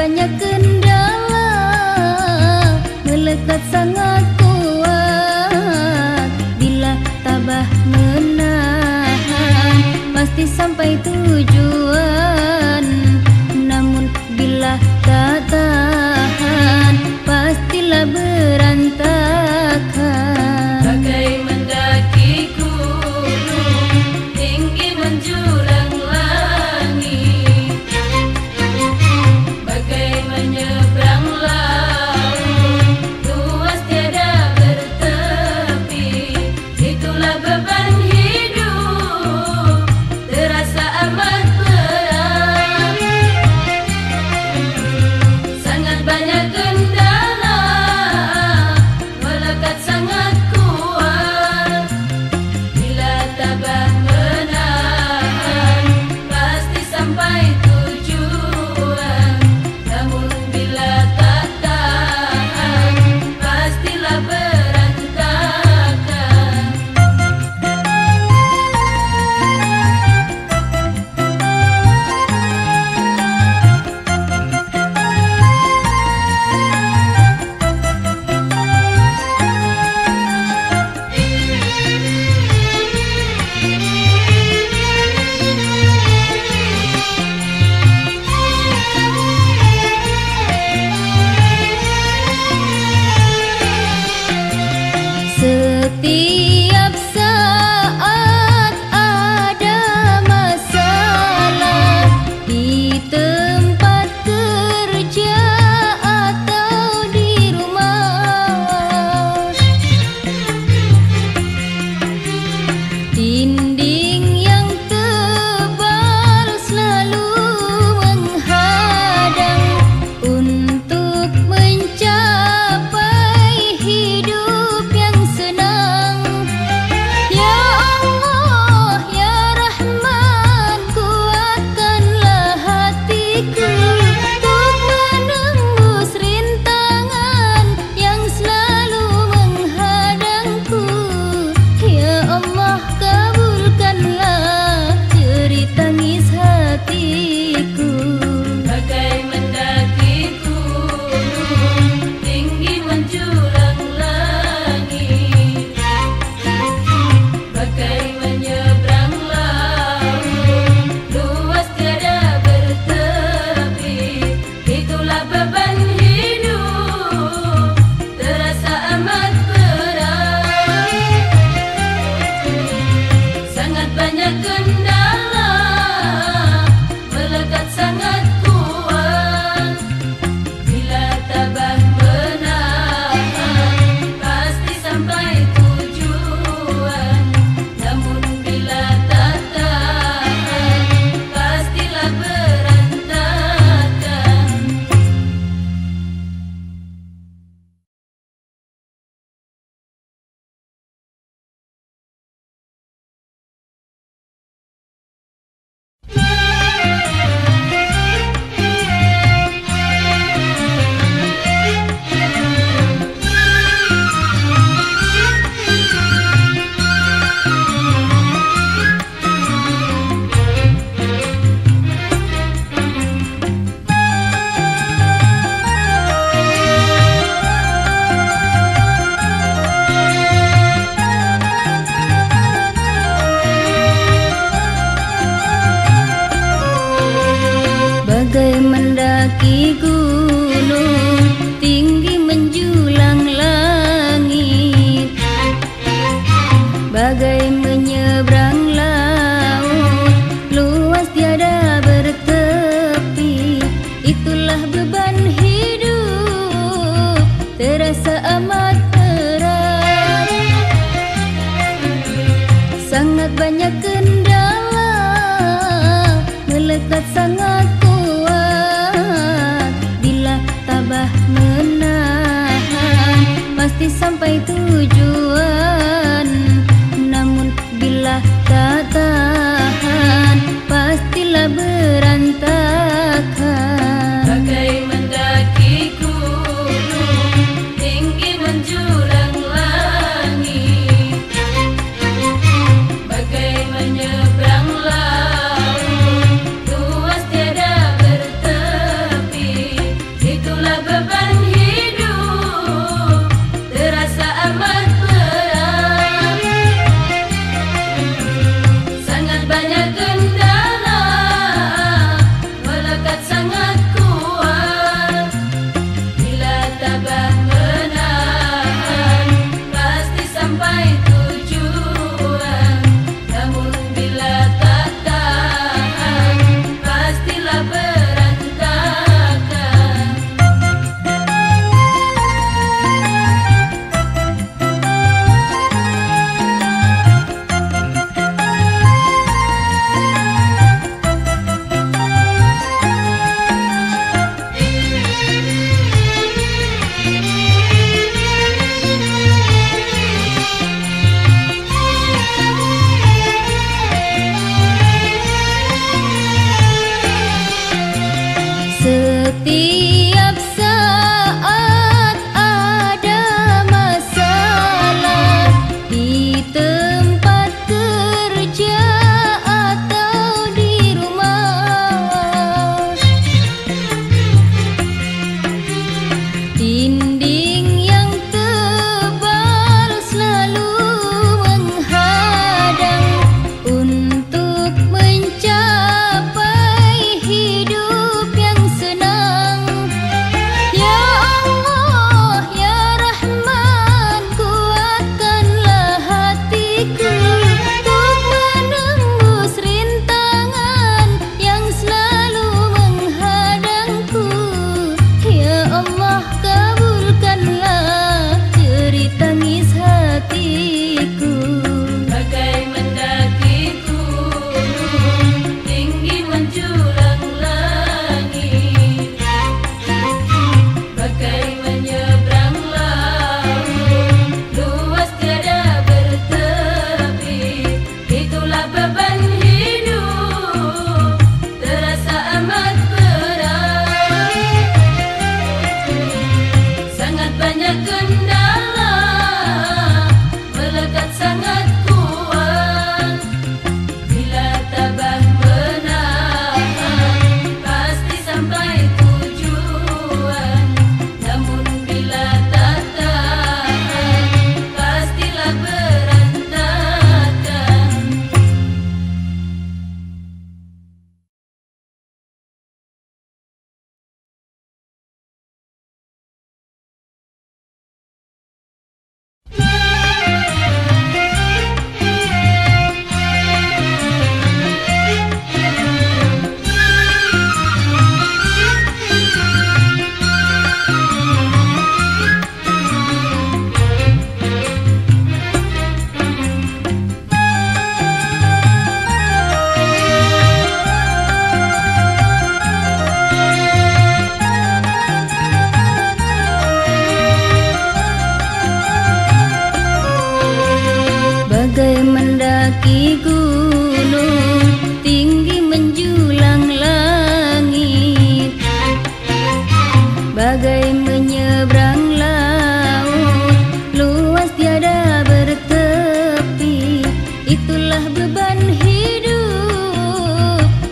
banyak kendala, melekat sangat kuat. Bila tabah menahan, pasti sampai tujuan. Namun bila tak tahan, pastilah berantakan. Bagai mendaki gunung, tinggi menjulang langit. Bagai menyeberang laut, luas tiada bertepi. Itulah beban hidup, terasa amat berat. Sangat banyak kendala, melekat sangat kuat. Bila tabah menahan, pasti sampai tujuan. Namun bila tak tahan, pastilah berantakan. Setiap saat ada masalah di tempat kerja atau di rumah. Dinding yang tebal selalu menghadang untuk mencapai hidup yang senang. Ya Allah, Ya Rahman, kuatkanlah hatiku untuk menembus rintangan yang selalu menghadangku. Ya Allah, kabulkanlah jerit tangis hatiku. Bagai mendaki gunung, tinggi menjulang langit. Bagai menyeberang laut, luas tiada bertepi. Itulah beban hidup, terasa amat berat. Sangat banyak kendala, melekat sangat kuat. Bila tabah menahan, pasti sampai tujuan. Namun bila tak tahan, pastilah berantakan. Bagai mendaki gunung, tinggi menjulang langit. Bagai menyeberang laut, luas tiada bertepi. Itulah beban hidup, terasa amat berat. Sangat banyak kendala, melekat sangat kuat. Bila tabah menahan, pasti sampai tujuan. Namun bila tak tahan, pastilah berantakan. Bagai mendaki gunung, tinggi menjulang langit. Bagai menyeberang laut, luas tiada bertepi.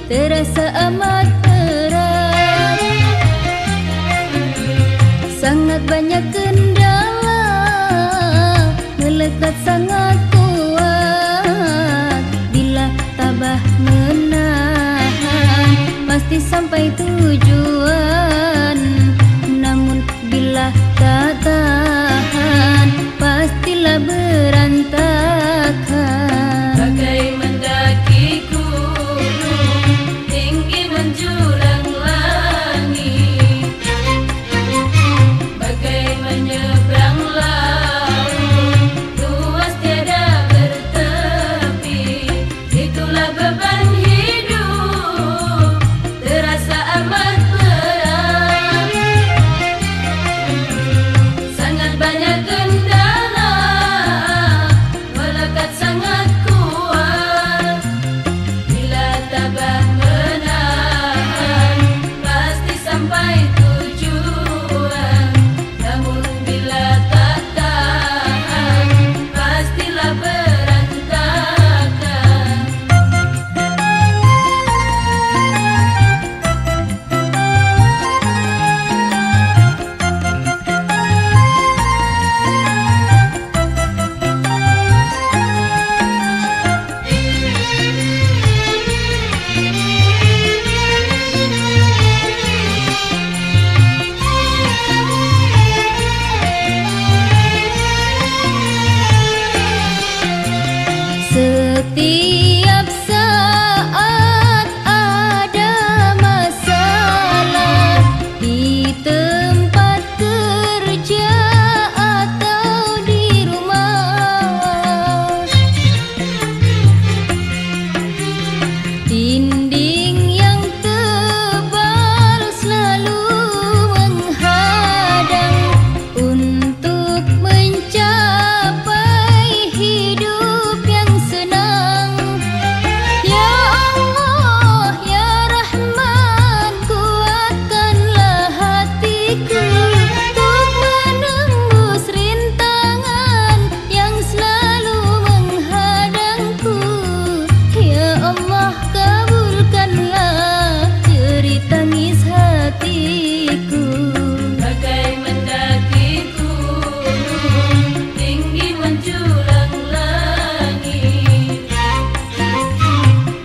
terasa amat berat. Sangat banyak kendala, melekat sangat kuat. Bila tabah menahan, pasti sampai tujuan. Namun bila tak tahan, pastilah berantakan. Bagai mendaki gunung, tinggi menjulang langit. Bagai menyeberang laut, luas tiada bertepi. Itulah beban hidup, terasa amat berat. Sangat banyak kendala, melekat sangat kuat. Bila tabah menahan, pasti sampai tujuan. Namun bila tak tahan, pastilah berantakan. Setiap saat ada masalah di tempat kerja atau di rumah. Dinding yang tebal selalu menghadang untuk mencapai hidup yang senang. Ya Allah, ya Rahman, kuatkanlah hatiku untuk menembus rintangan yang selalu menghadangku. Ya Allah, kabulkanlah jerit tangis hatiku. Bagai mendaki gunung, tinggi menjulang langit.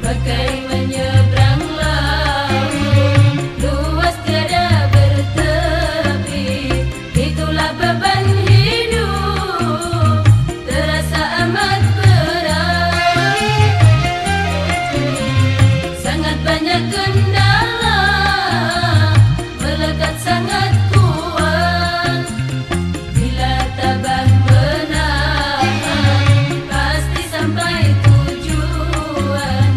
Bagai menyeberang laut, luas tiada bertepi. Itulah beban hidup, terasa amat berat. Sangat banyak kendala, melekat sangat kuat. Bila tabah menahan, pasti sampai tujuan.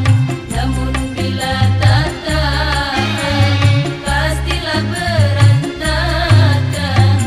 Namun bila tak tahan, pastilah berantakan.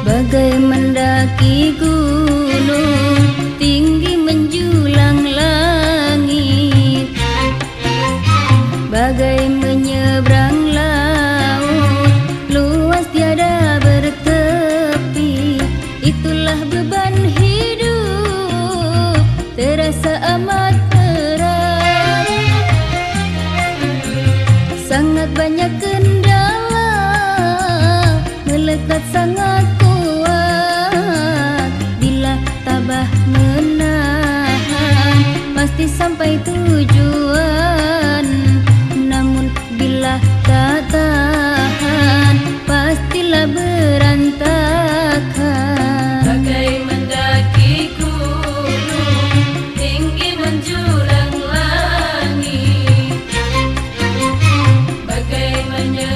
Bagai mendaki gunung, tinggi menjulang langit. Bagai menyeberang laut, luas tiada bertepi. Itulah beban hidup, terasa amat berat. Sangat banyak kendala, melekat sangat kuat. Bila tabah menahan, pasti sampai tujuan. Namun bila tak tahan, pastilah berantakan. Bagai mendaki gunung, tinggi menjulang langit. Bagai menyeberang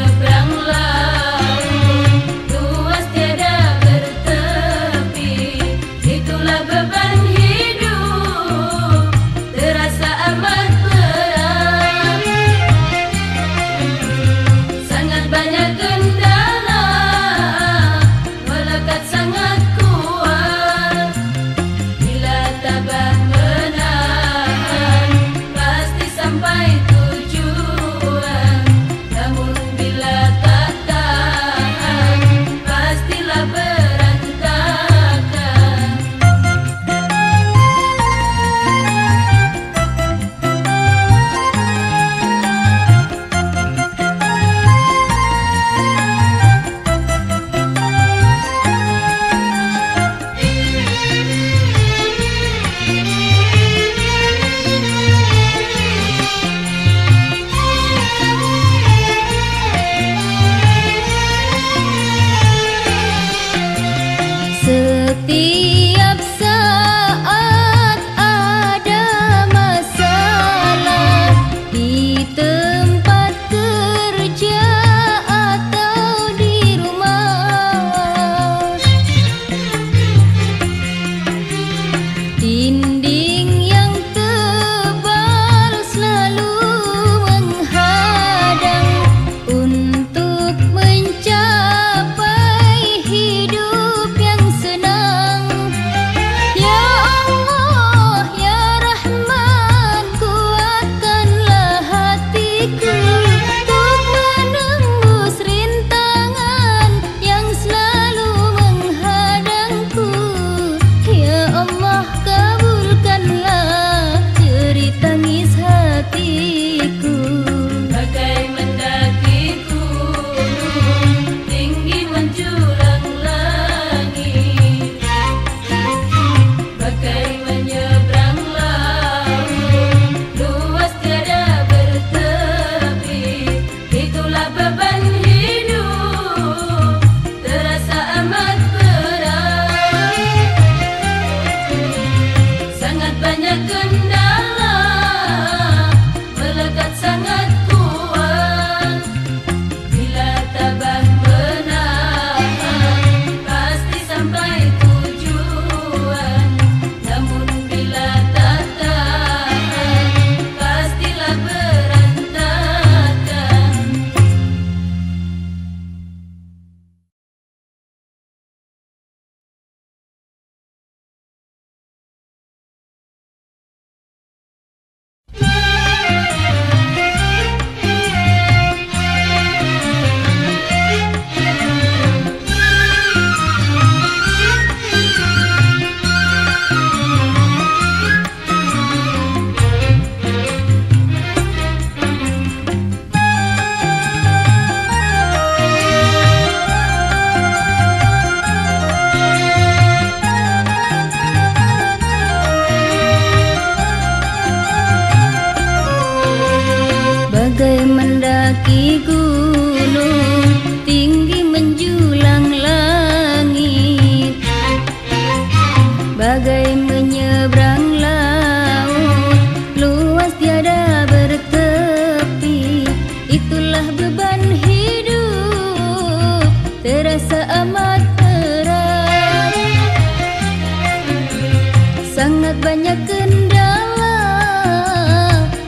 banyak kendala,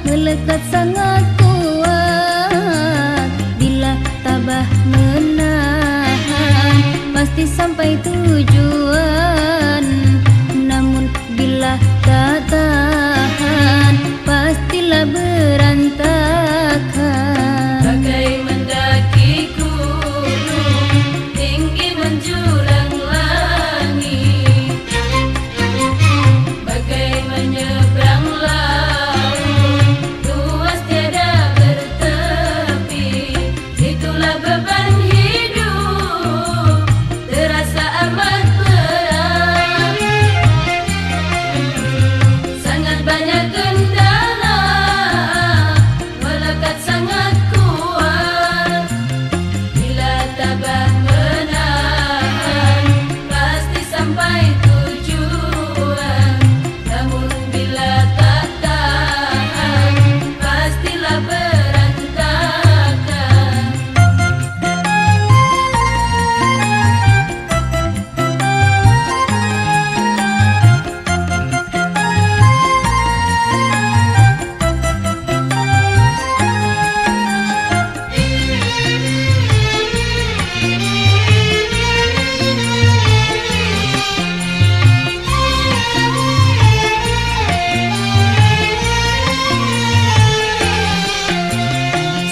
melekat sangat kuat. Bila tabah menahan, pasti sampai tujuan. Namun bila tak tahan, pastilah berantakan. Bagai mendaki gunung, tinggi menjulang langit. Bagai menyeberang laut, luas tiada bertepi. Itulah beban hidup, terasa amat berat. Sangat banyak kendala, melekat sangat kuat. Bila tabah menahan, pasti sampai tujuan. Namun bila tak tahan, pastilah berantakan.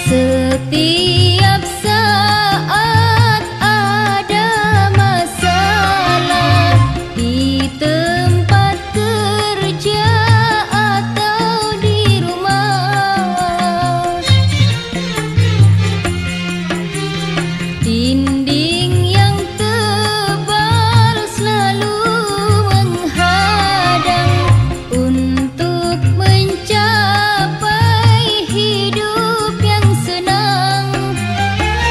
Setiap saat ada masalah di tempat kerja atau di rumah. Dinding yang tebal selalu menghadang untuk mencapai hidup yang senang.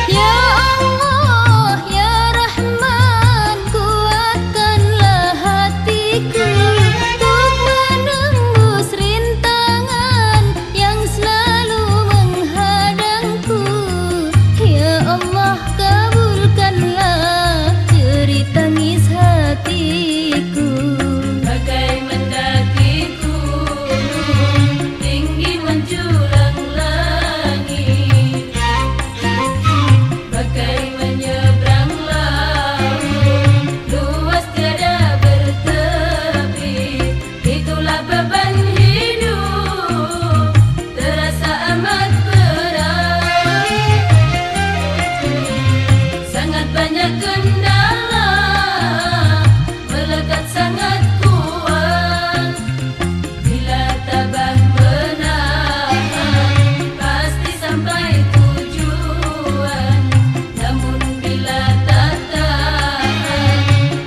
Ya Allah, ya Rahman, kuatkanlah hatiku untuk menembus rintangan yang selalu menghadangku. Ya Allah, kabulkanlah jerit tangis hatiku. Bagai mendaki gunung, tinggi menjulang langit. Bagai menyeberang laut, luas tiada bertepi. Itulah beban hidup, terasa amat berat. Sangat banyak kendala, melekat sangat kuat. Bila tabah menahan, pasti sampai tujuan. Namun bila tak tahan,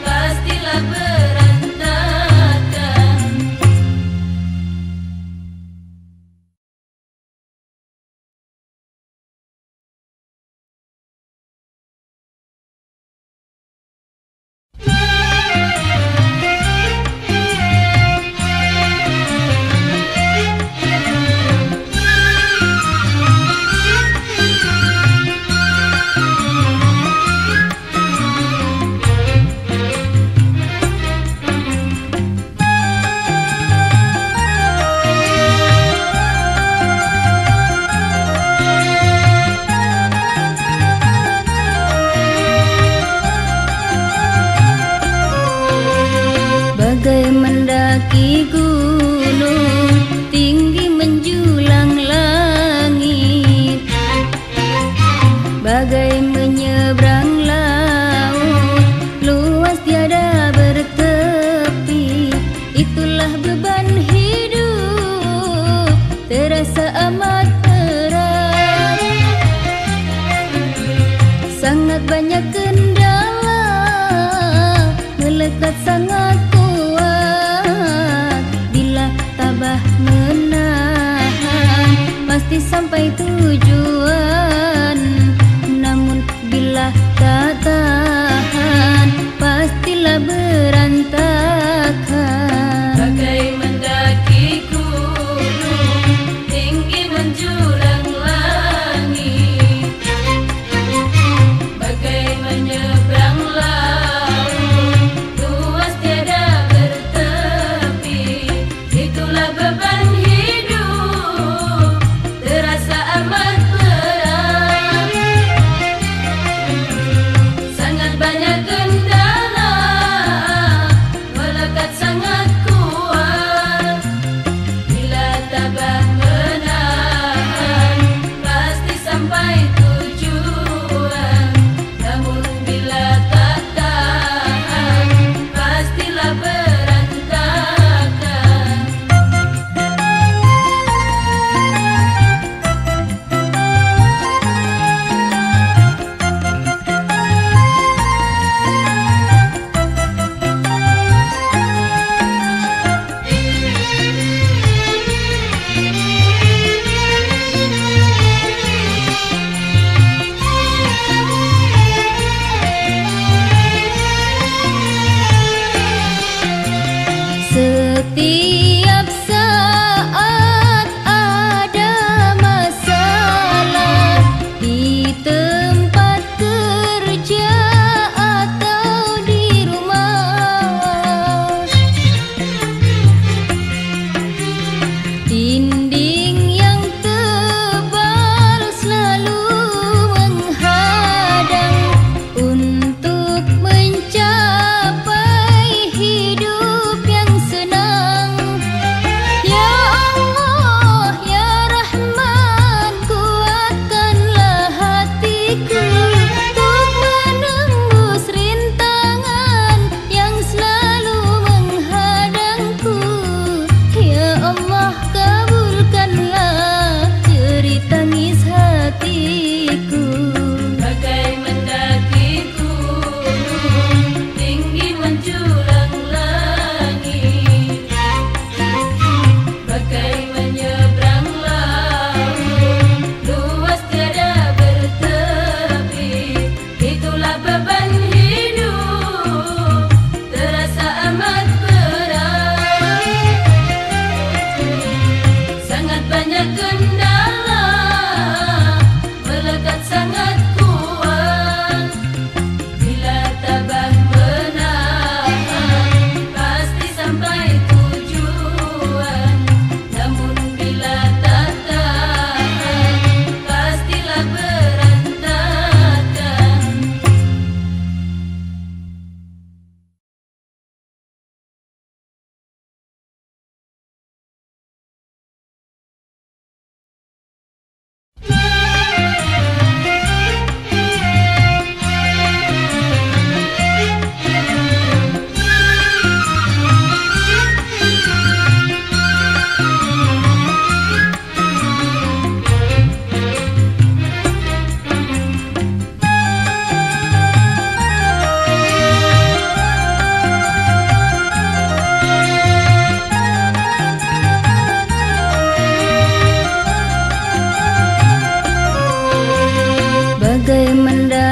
pastilah berantakan. Bagai mendaki gunung, tinggi menjulang langit. Bagai menyeberang laut, luas tiada bertepi. Itulah beban hidup, terasa amat berat. Sangat banyak kendala, melekat sangat kuat. Bila tabah menahan, pasti sampai tujuan. Namun bila tak tahan, pastilah berantakan. Bagai mendaki gunung, tinggi menjulang langit. Bagai menyeberang laut, luas tiada bertepi.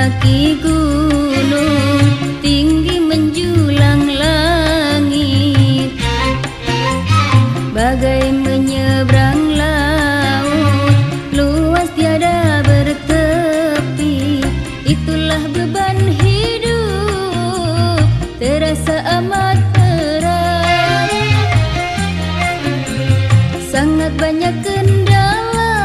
mendaki gunung, tinggi menjulang langit, bagai menyeberang laut, luas tiada bertepi. Itulah beban hidup, terasa amat berat. Sangat banyak kendala,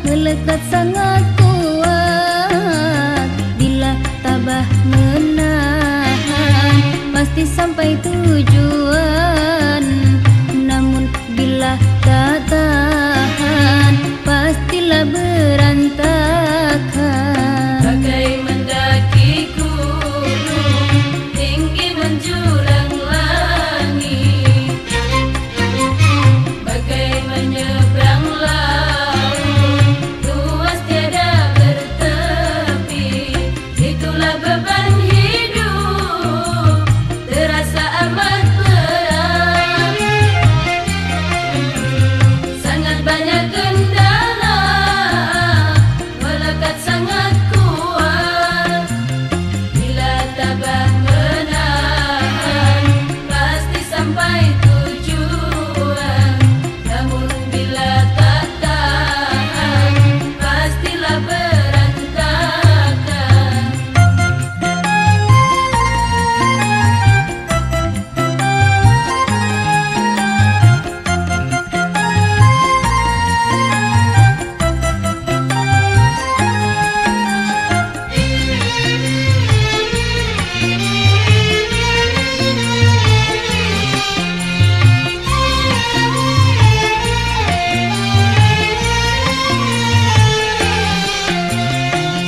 melekat sangat kuat. Bila tabah menahan, pasti sampai tujuan. Namun bila tak tahan, pastilah berantakan. Bagai mendaki gunung, tinggi menjulang langit, bagai menyeberang laut, luas tiada bertepi. Itulah beban hidup, terasa amat berat. Sangat banyak kendala, melekat sangat kuat. Bila tabah menahan, pasti sampai tujuan. Namun bila tak tahan, pastilah berantakan.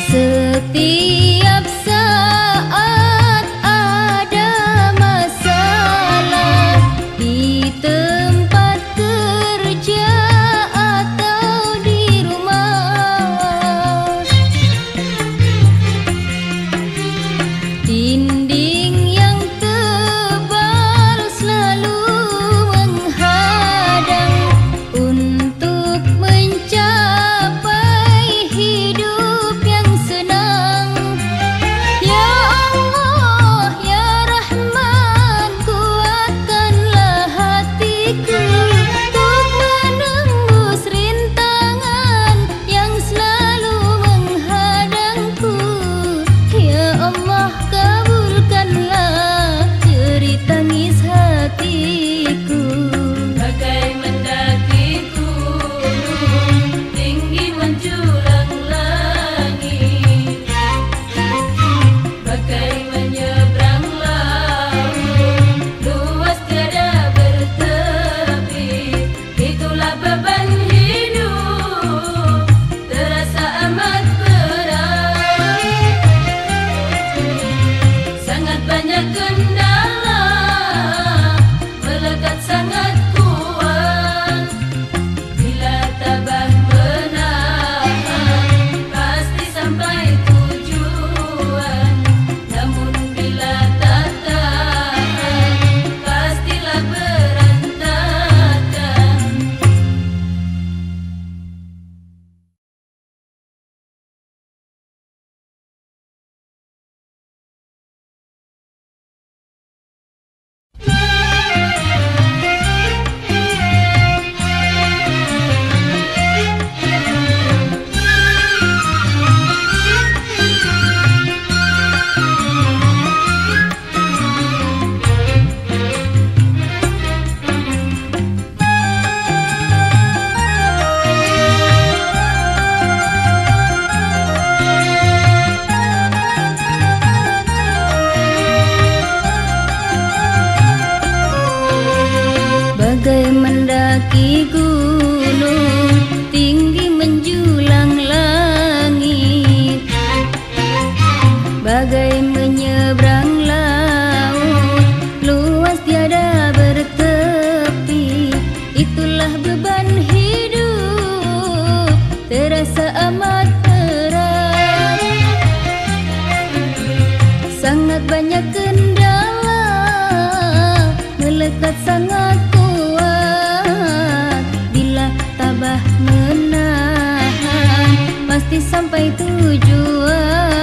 Setiap saat ada masalah di tempat kerja atau di rumah. Dinding yang tebal selalu menghadang untuk mencapai hidup yang senang. Ya Allah, ya Rahman, kuatkanlah hatiku untuk menembus rintangan yang selalu menghadangku. Ya Allah, kabulkanlah jerit tangis hatiku. Bagai mendaki gunung, tinggi menjulang langit, bagai menyeberang laut, luas tiada bertepi. Itulah beban hidup, terasa amat berat. Sangat banyak kendala, melekat sangat kuat. Bila tabah menahan, pasti sampai tujuan. Namun bila tak tahan, pastilah berantakan. Bagai mendaki gunung, tinggi menjulang langit, bagai menyeberang laut, luas tiada bertepi. Itulah beban hidup, terasa amat berat. Sangat banyak kendala, melekat sangat kuat. Bila tabah menahan, pasti sampai tujuan.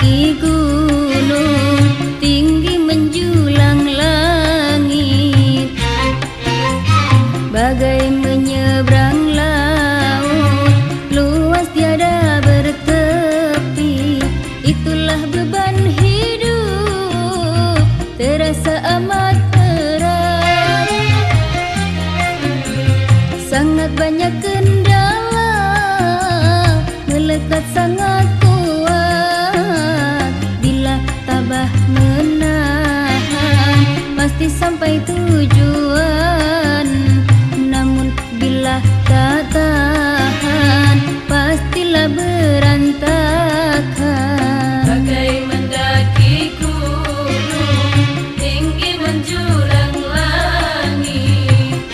mendaki gunung tinggi menjulang langit, bagai menyeberang laut luas tiada bertepi. Itulah beban hidup terasa amat berat, sangat banyak kendala melekat sangat kuat. Bila tabah menahan pasti sampai tujuan, namun bila tak tahan pastilah berantakan. Bagai mendaki gunung tinggi menjulang langit,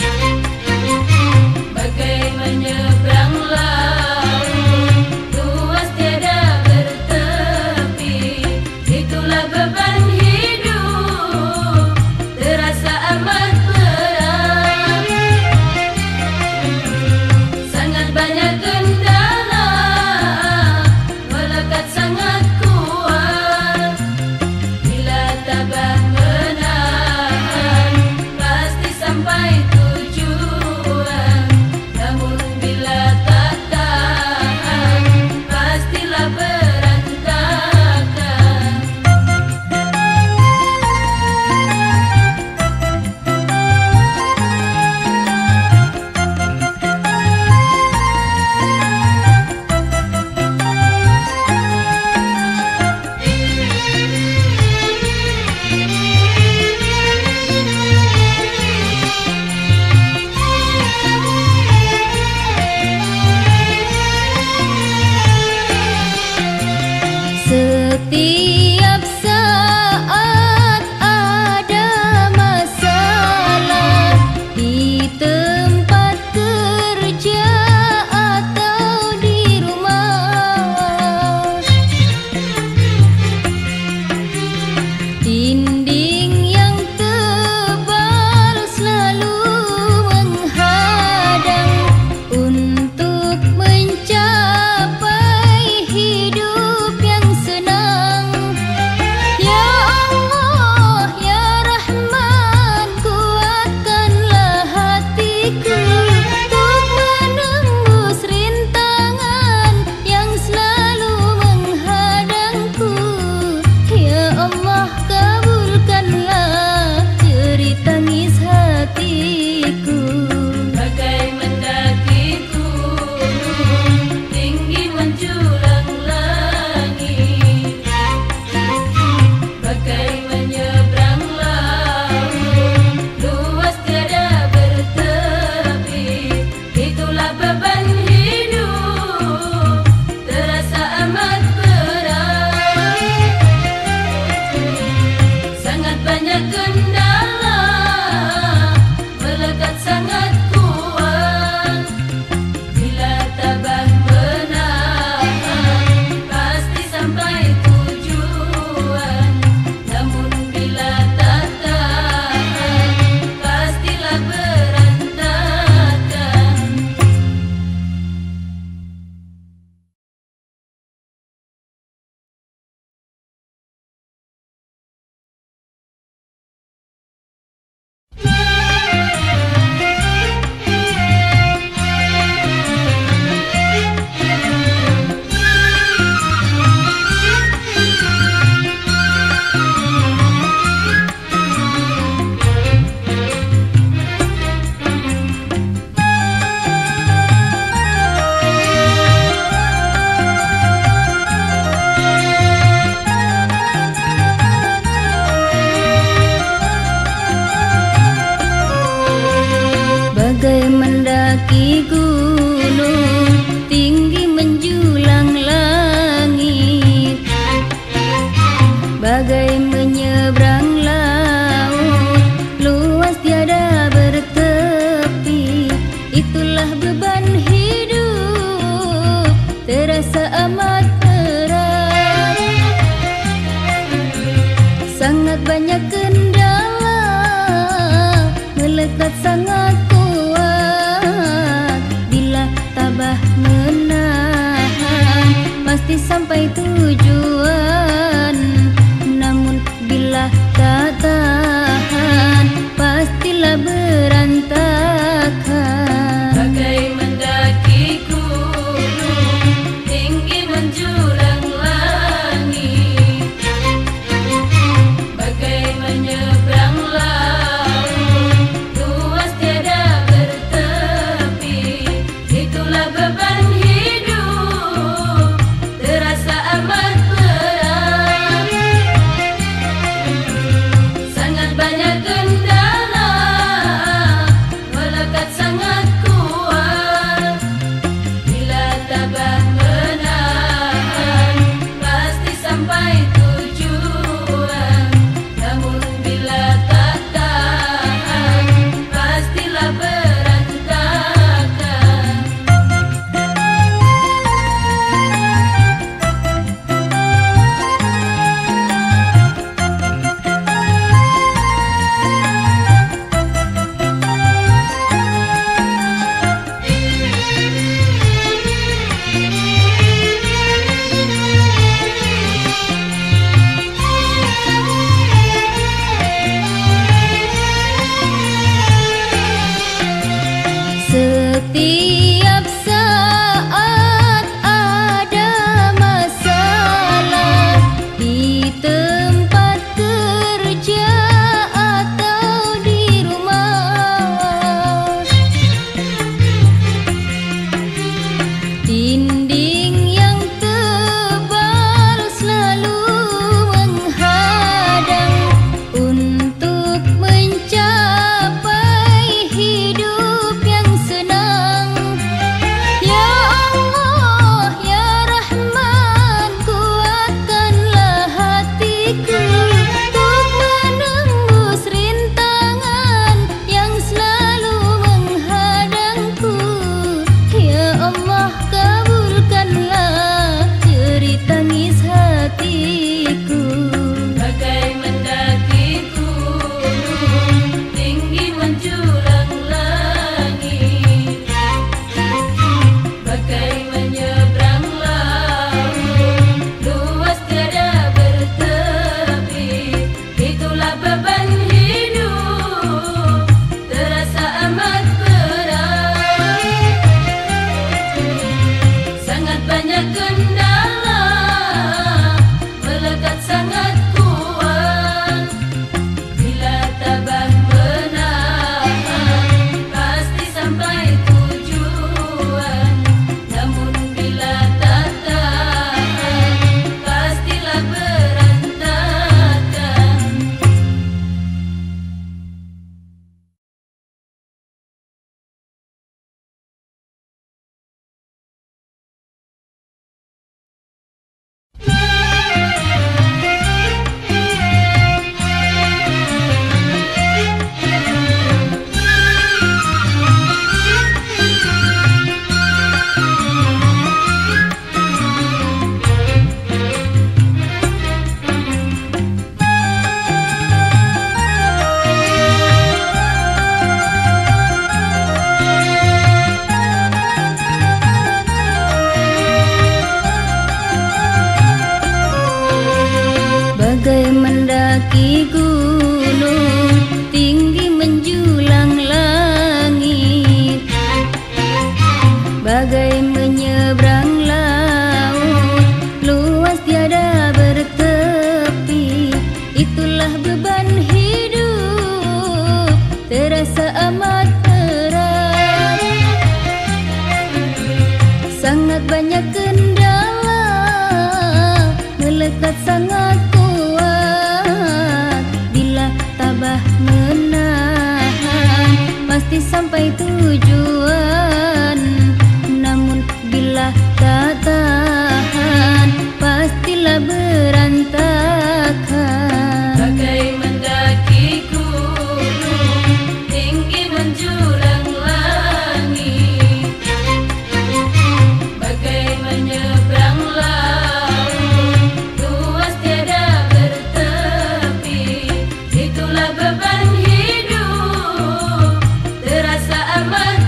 bagai menyeberang laut luas tiada bertepi. Itulah beban hidup terasa amat berat, sangat banyak kendala melekat sangat kuat. Bila tabah menahan pasti sampai tujuan, namun bila tak tahan pastilah berantakan. Setiap saat ada masalah di tempat kerja atau di rumah. Dinding yang tebal selalu menghadang untuk mencapai hidup yang senang. Ya Allah, ya Rahman, kuatkanlah hatiku untuk menembus rintangan yang selalu menghadangku. Ya Allah, kabulkanlah jerit tangis hatiku. Bagai mendaki gunung tinggi menjulang langit, bagai menyeberang laut luas tiada bertepi. Itulah beban hidup terasa amat berat, sangat banyak kendala melekat sangat kuat. Bila tabah menahan pasti sampai tujuan, namun bila tak tahan pastilah berantakan. Bagai mendaki gunung tinggi menjulang langit, bagai menyeberang laut luas tiada bertepi. Itulah beban hidup terasa amat berat, sangat banyak kendala melekat sangat kuat. Bila tabah menahan pasti sampai tujuan. pastilah berantakan. Bagai mendaki gunung tinggi menjulang langit, bagai menyeberang laut luas tiada bertepi. Itulah beban hidup terasa amat berat, sangat banyak kendala melekat sangat kuat. Bila tabah menahan pasti sampai tujuan, namun bila tak tahan pastilah berantakan. Setiap saat ada masalah di tempat kerja atau di rumah. Dinding yang tebal selalu menghadang untuk mencapai hidup yang senang. Ya Allah, ya Rahman, kuatkanlah hatiku untuk menembus rintangan yang selalu menghadangku. Ya Allah, kabulkanlah jerit tangis hatiku. Bagai mendaki gunung tinggi menjulang langit, bagai menyeberang laut luas tiada bertepi. Itulah beban hidup terasa amat berat, sangat banyak kendala melekat sangat kuat. Bila tabah menahan pasti sampai tujuan, namun bila tak tahan pastilah berantakan. Bagai mendaki gunung tinggi menjulang langit, bagai menyeberang laut luas tiada bertepi. Itulah beban hidup terasa amat berat, sangat banyak kendala melekat sangat kuat. Bila tabah menahan pasti sampai tujuan, namun bila tak tahan pastilah berantakan. Bagai mendaki gunung tinggi menjulang langit, bagai menyeberang laut luas tiada bertepi. Itulah beban hidup terasa amat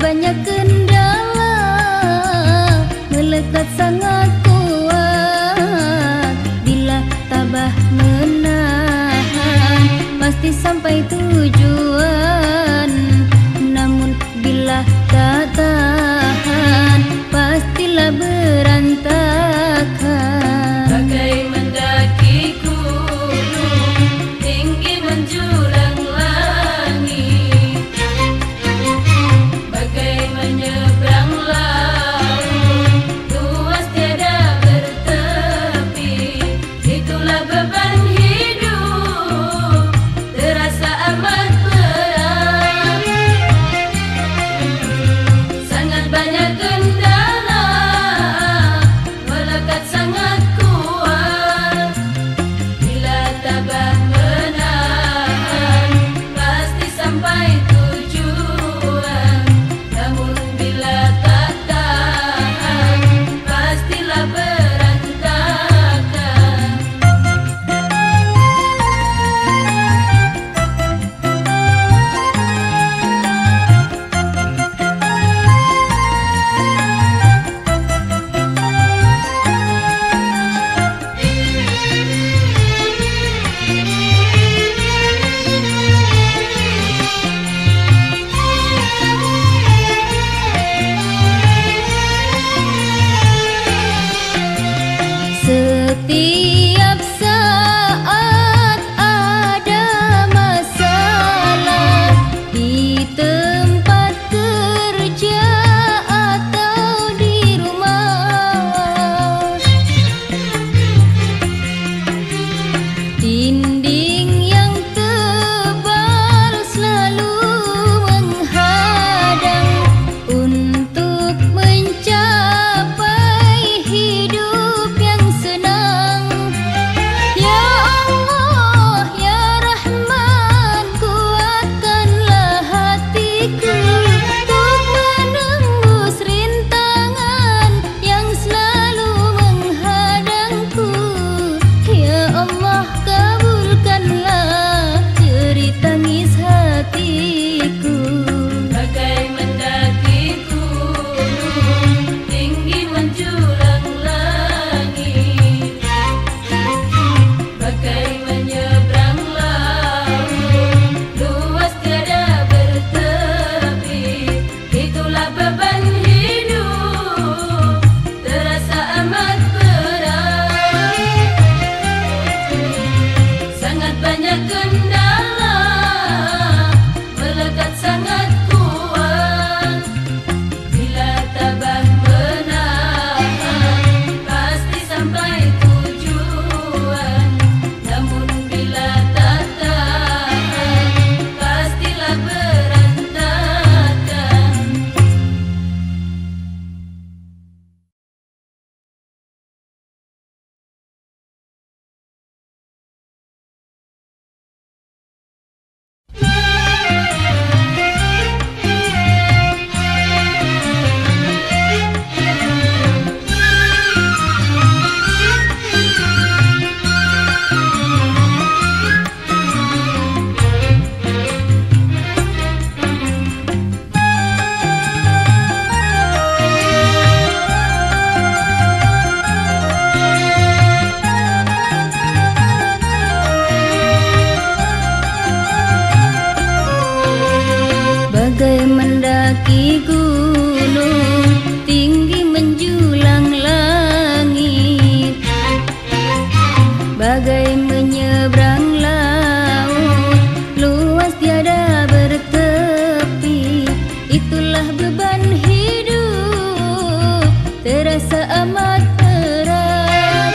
banyak kendala, melekat sangat kuat. Bila tabah menahan, pasti sampai tujuan. Namun bila tak tahan, pastilah berantakan. Bagai mendaki gunung, tinggi menjulang langit. Bagai menyeberang laut, luas tiada bertepi. Itulah beban hidup, terasa amat berat. Sangat banyak kendala, melekat sangat kuat. Bila tabah menahan, pasti sampai tujuan. Namun bila tak tahan, pastilah berantakan. Setiap saat ada masalah di tempat kerja atau di rumah. Dinding yang tebal selalu menghadang untuk mencapai hidup yang senang. Ya Allah, Ya Rahman, kuatkanlah hatiku untuk menembus rintangan yang selalu menghadangku. Ya Allah, kabulkanlah jerit tangis hatiku. Bagai mendaki gunung, tinggi menjulang langit. Bagai menyeberang laut, luas tiada bertepi. Itulah beban hidup, terasa amat berat. Sangat banyak kendala, melekat sangat kuat. Bila tabah menahan, pasti sampai tujuan. Namun bila tak tahan, pastilah berantakan. Bagai mendaki gunung, tinggi menjulang langit. Bagai menyeberang laut, luas tiada bertepi. Itulah beban hidup, terasa amat berat.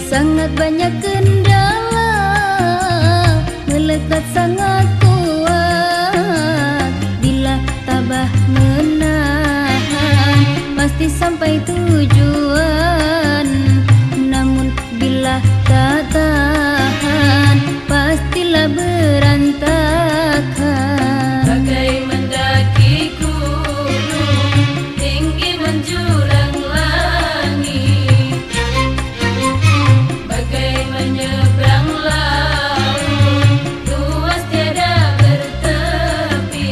Sangat banyak kendala, melekat sangat kuat. Bila tabah menahan, pasti sampai tujuan. Namun bila tak tahan, pastilah berantakan. Bagai mendaki gunung, tinggi menjulang langit. Bagai menyeberang laut, luas tiada bertepi.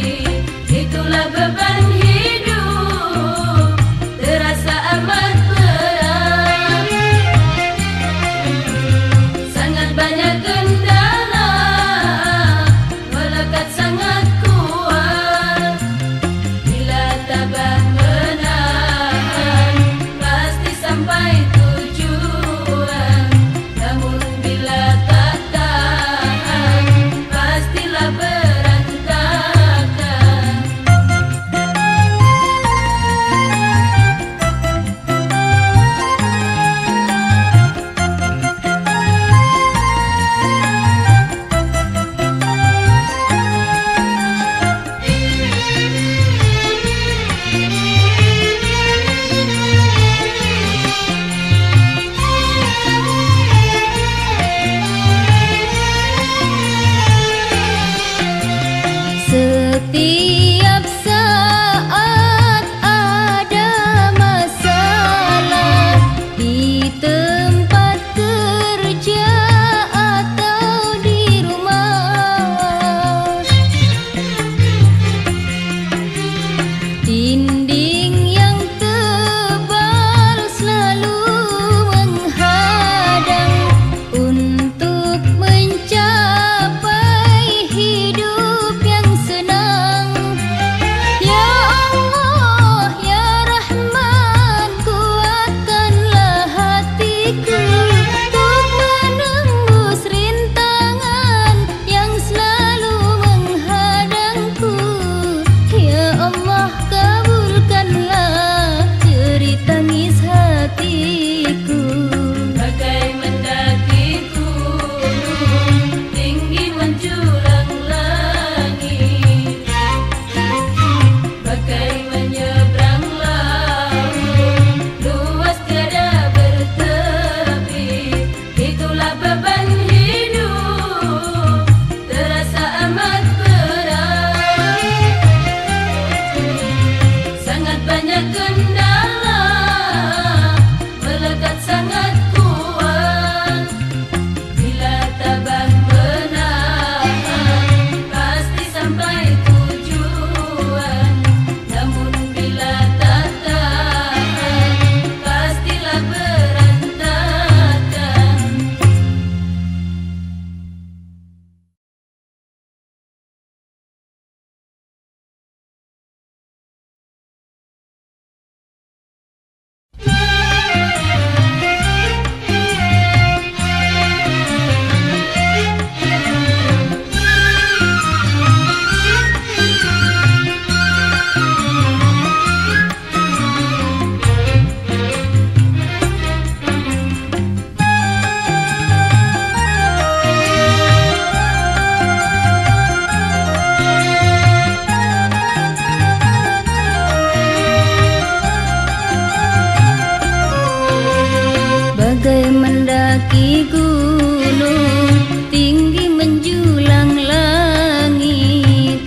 gunung, tinggi menjulang langit.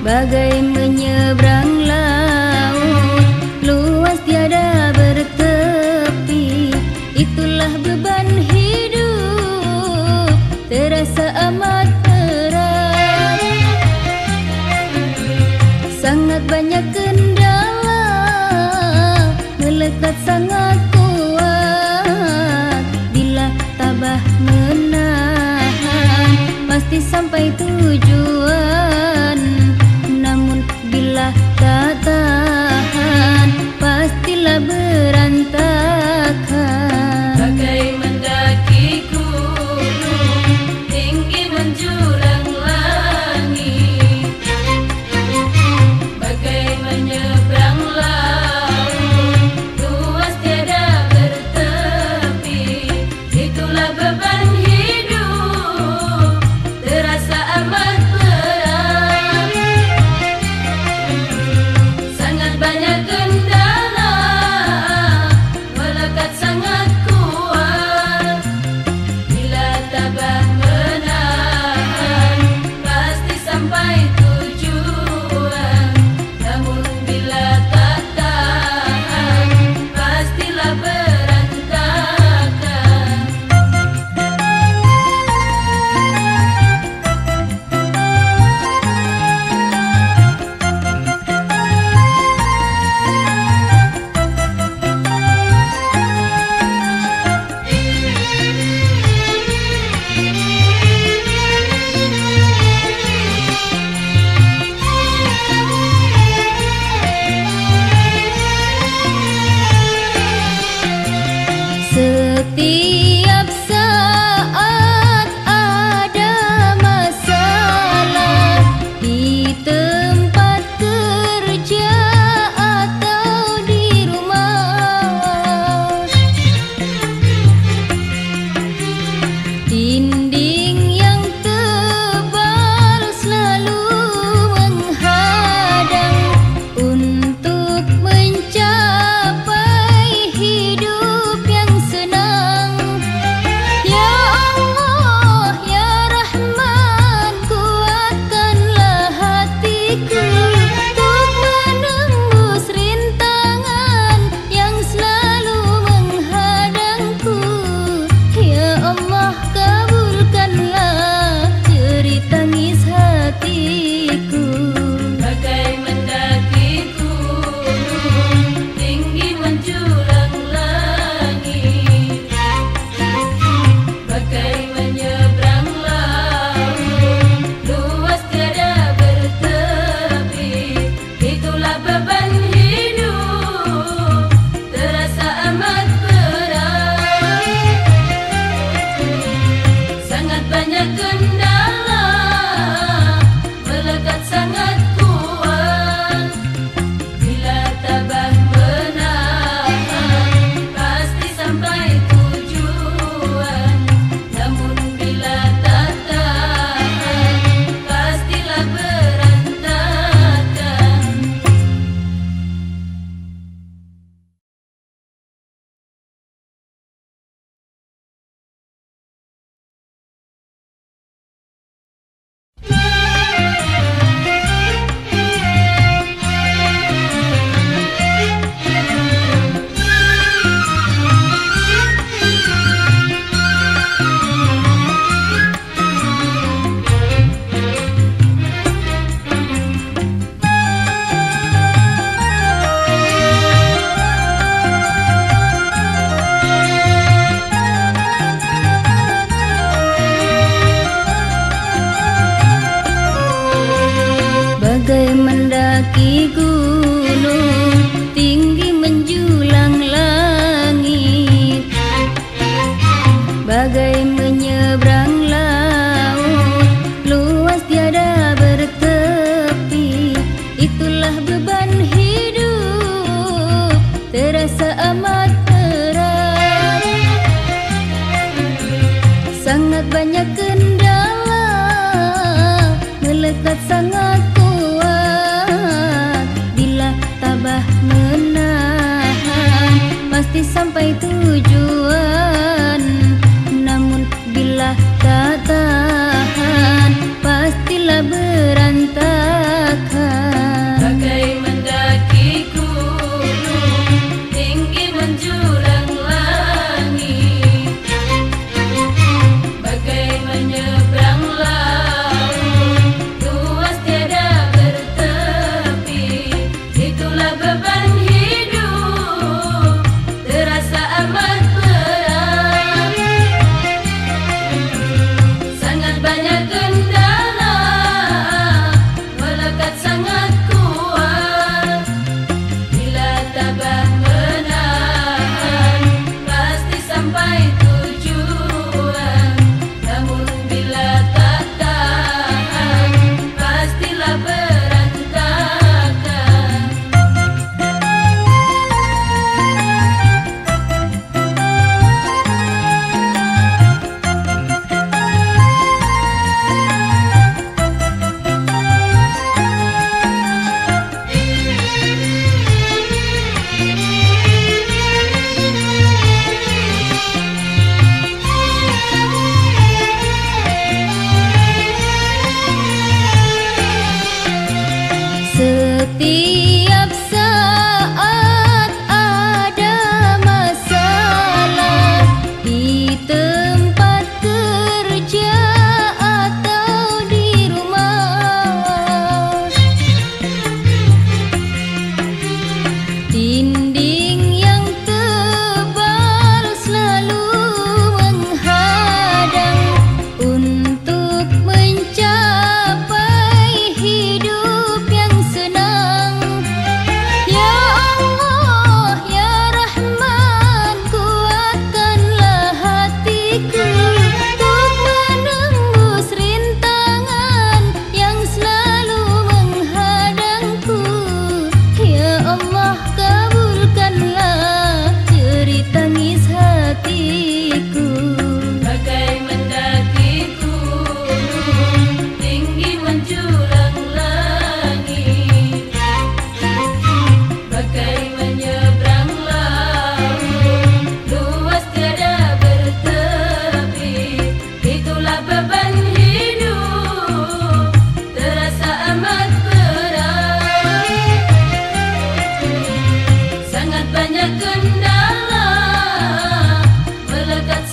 Bagai menyeberang laut, luas tiada bertepi. Itulah beban hidup, terasa amat berat. Sangat banyak kendala, melekat sangat kuat. Bila tabah menahan, pasti sampai tujuan. Namun bila tak tahan, pastilah berantakan. Bagai mendaki gunung, tinggi menjulang langit. Bagai menyeberang laut, luas tiada bertepi. Itulah beban hidup, terasa amat berat. Sangat banyak kendala, melekat sangat kuat. Bila tabah menahan, pasti sampai tujuan. Namun bila tak tahan, pastilah berantakan. Setiap saat ada masalah di tempat kerja atau di rumah. Dinding yang tebal selalu menghadang untuk mencapai hidup yang senang. Ya Allah, ya Rahman, kuatkanlah hatiku untuk menembus rintangan yang selalu menghadangku. Ya Allah, kabulkanlah jerit tangis hatiku. Bagai mendaki gunung, tinggi menjulang langit. Bagai menyeberang laut, luas tiada bertepi. Itulah beban hidup, terasa amat berat. Sangat banyak kendala, melekat sangat kuat. Bila tabah menahan, pasti sampai tujuan. Namun bila tak tahan, pastilah berantakan. Bagai mendaki gunung, tinggi menjulang langit. Bagai menyeberang laut, luas tiada bertepi. Itulah beban hidup, terasa amat berat. Sangat banyak kendala, melekat sangat kuat. Bila tabah menahan, pasti sampai tujuan.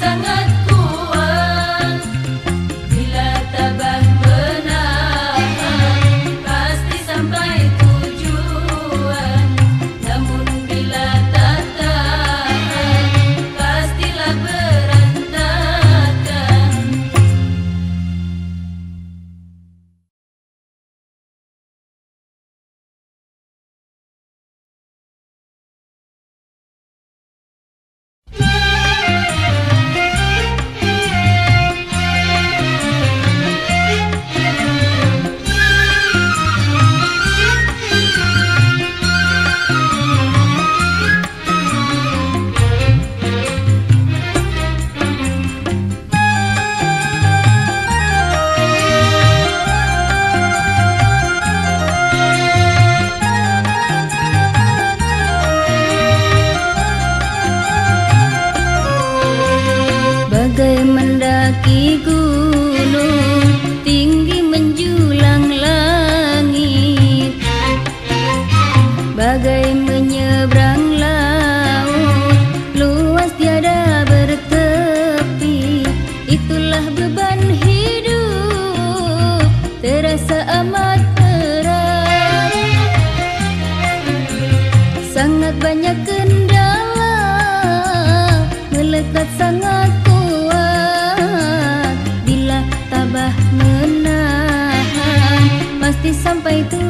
sangat kuat. Bila tabah menahan, pasti sampai tujuan. Namun bila tak tahan, pastilah berantakan. Bagai mendaki gunung tinggi menjulang langit, bagai menyeberang laut luas tiada bertepi. Itulah beban hidup terasa amat berat. Sangat banyak kendala melekat sangat kuat. Bila tabah menahan, pasti sampai tujuan.